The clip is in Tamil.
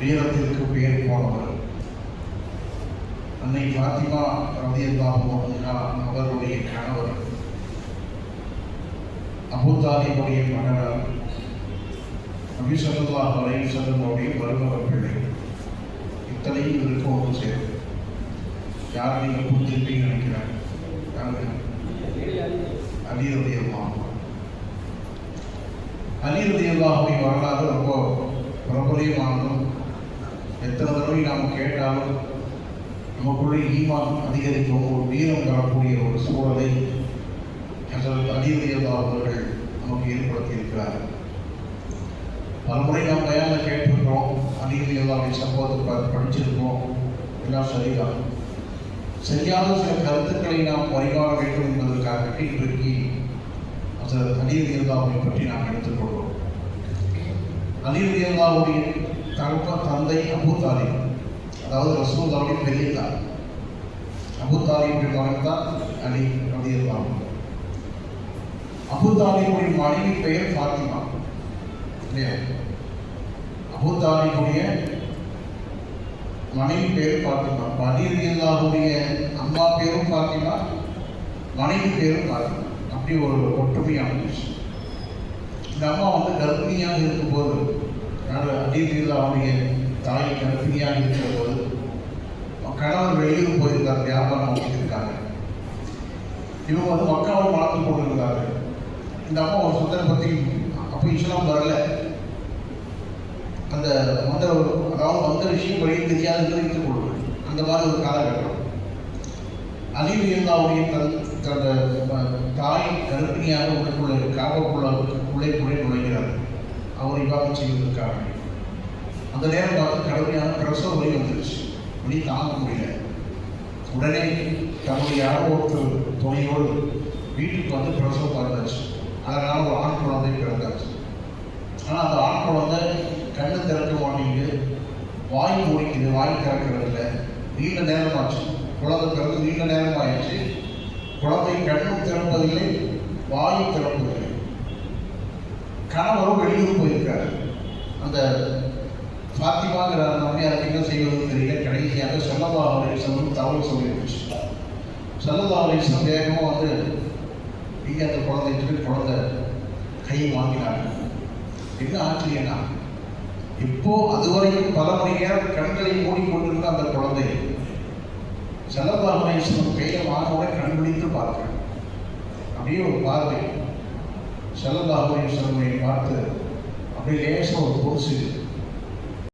வீரத்திற்கு பெயர் போனவர். அன்னை ஃபாத்திமா ரலியல்லாஹு அன்ஹா அவர்களுடைய கணவர், அபூ தாலிபுடைய மகனார், நபி ஸல்லல்லாஹு அலைஹி வஸல்லம் அவருடைய மருமக பிள்ளை. இத்தனையும் இதற்கு ஒன்று சேரும். யார் நீங்கள் புரிஞ்சிருப்பீங்க நினைக்கிறாங்க? அலி ரலியல்லாஹு. அலி ரலியல்லாஹுடைய வரலாறு ரொம்ப பிரபலியமானதும், எத்தனை தடவை நாம் கேட்டாலும் நமக்குள்ளே ஈமான் அதிகரிக்கும், ஒரு வீரம் தரக்கூடிய ஒரு சூழலை அலி ரலியல்லாஹு அவர்கள் நமக்கு ஏற்படுத்தியிருக்கிறார்கள். பலமுறை நாம் பயானில் கேட்டிருக்கிறோம், அலி ரலியல்லாஹுடைய சம்பவத்தை படிச்சிருக்கோம், எல்லாம் சரிதான். சரியான சில கருத்துக்களை நாம் பரிமாற வேண்டும் என்பதற்காக இன்றைக்கு அலி ரலியல்லாஹுவை பற்றி நாம் எடுத்துக்கொள்வோம். அலி ரலியல்லாஹுடைய தந்தை அபூ தாலிப், அதாவது ரசூலுல்லாஹுடைய பெரிய தாய். அபூ தாலிபுடைய மகன் தான் அலி ரலியல்லாஹு. அபூ தாலிபுடைய மனைவி பெயர் ஃபாத்திமா. இல்லையா? அபூ தாலிபுடைய மனைவி பேரும் ஃபாத்திமா. அலி ரலியல்லாஹுடைய அம்மா பேரும் ஃபாத்திமா, மனைவி பேரும் ஃபாத்திமா. அப்படி ஒரு ஒற்றுமையான விஷயம். இந்த அம்மா கர்ப்பிணியாக இருக்கும்போது, அலி ரலியல்லாஹுடைய தாய் கர்ப்பிணியாக இருக்கிற போது கணவர் வெளியூர் போயிருக்கார், வியாபாரம் பண்ணியிருக்காங்க. இவங்க மக்காவை வளர்த்து கொண்டிருந்தாங்க. இந்த அம்மா ஒரு சந்தர்ப்பத்தில், அப்போ இஸ்லாம் வரல, அந்த விஷயம் வழி தெரியாது வைத்துக் கொள்வது, அந்த மாதிரி ஒரு காலகட்டம். அலி ரலியல்லாஹுடைய தாய் கர்ப்பிணியாக உள்ளுக்குள்ளே காபத்துக்குள்ளே நுழைகிறார். அவர் இபாதத் செய்வதற்காக. அந்த நேரம் பார்த்து கடுமையான பிரசவ வலி வந்துருச்சு. வலி தாங்க முடியல. உடனே தன்னுடைய ஒருத்தர் துணையோடு வீட்டுக்கு வந்து பிரசவம் பார்த்தாச்சு. அதனால் ஒரு ஆண் குழந்தை பிறந்தாச்சு. ஆனால் அந்த ஆண் குழந்தை கண்ணு திறக்க மாட்டேங்குது, வாய் மூடிக்குது, வாய் திறக்கிறது இல்லை. நீண்ட நேரமாச்சு, குழந்தை பிறகு நீண்ட நேரம் ஆயிடுச்சு. குழந்தை கண்ணும் திறப்பதில்லை, வாயும் திறப்பதில்லை. கணவரும் வெளியூர் போயிருக்காரு. அந்த ஃபாத்திமாங்கிற நம்பியாருக்கு என்ன செய்வது தெரியல. கடைசியாக ஸல்லல்லாஹு அலைஹி வஸல்லம் தகவல் சொல்லிடுச்சு. ஸல்லல்லாஹு அலைஹி வஸல்லம் வேகமாக இங்கே அந்த குழந்தை கை வாங்கினாங்க. என்ன ஆச்சரியனா, இப்போ அதுவரைக்கும் பல மணி நேரம் கண்களை மூடிக்கொண்டிருந்த அந்த குழந்தை ஸல்லல்லாஹு அலைஹி வஸல்லம் கையை வாங்கோட கண் விழித்து பார்க்கிறேன். அப்படியே ஒரு பார்வை ஸல்லல்லாஹு அலைஹி வஸல்லம் பார்த்து அப்படியே லேசாக ஒரு பொருசு